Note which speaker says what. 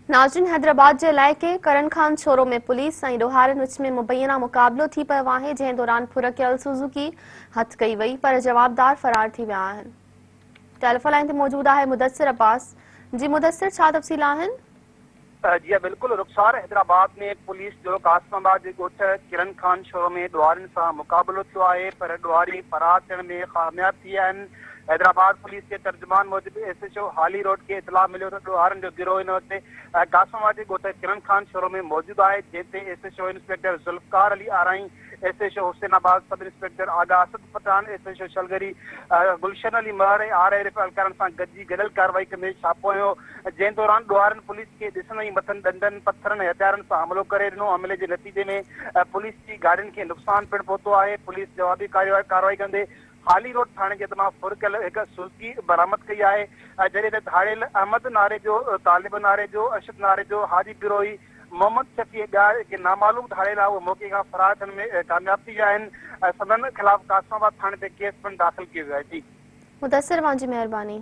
Speaker 1: नाज़रीन, हैदराबाद जे इलाइक़े करण खान छोरो में पुलिस ऐं ॾोहारनि विच में मुबैना मुक़ाबिलो थी पियो आहे, जंहिं दौरान फुरकियल सुज़ुकी हथ कई वई, पर जवाबदार फरार थी विया आहिनि। टेलीफोन लाइन ते मौजूदु आहे मुदस्सिर अब्बास। जी मुदस्सिर, छा तफ़सील आहिनि?
Speaker 2: जी बिल्कुल रुखसार हैदराबाद में पुलिस जो कासमाबाद जे ॻोठ किरण खान शोरो में ॾोहारियुनि सां मुक़ाबिलो थियो आहे, पर ॾोहारी फरार थियण में कामयाब थी विया आहिनि। हैदराबाद पुलिस के तर्जुमान मूजिबि एसएचओ हाली रोड के इतला मिलियो त ॾोहारनि जो गिरोह हिन वक़्तु कासमाबाद जे ॻोठ किरण खान शोरो में मौजूदु आहे, जंहिं ते SHO inspector Zulfiqar Ali Arai, SHO Husainabad, sub inspector Agha Asad Pathan, SHO Shalgari Gulshan Ali Mahar ऐं आरआईएफ एहलकारनि सां गॾिजी गॾियल कार्रवाई कंदे छापो हयो, जंहिं दौरान ॾोहारनि पुलिस खे ॾिसण ई मथनि डंडनि पत्थरनि ऐं हथियारनि सां हमलो करे ॾिनो। हमले जे नतीजे में पुलिस जी गाॾियुनि खे नुक़सान पिणु पहुतो आहे। पुलिस जवाबी कार्रवाई कंदे हाली रोड थाणे जे तमामु फुरकियल हिकु सुज़ुकी बरामद कई आहे, जॾहिं त धाड़ियल अहमद नाले जो, तालिब नाले जो, अरशद नाले जो हाजी गिरोही मोहम्मद शफ़ी ॻाल्हि के नामालूम धाड़ियल आहे, उहो मौक़े खां फरार थियण में कामयाब थी विया आहिनि। सदन ख़िलाफ़ कासमाबाद थाणे ते केस पिणु दाख़िल कयो वियो आहे। जी
Speaker 1: मुदस्सिर, वांजी महिरबानी।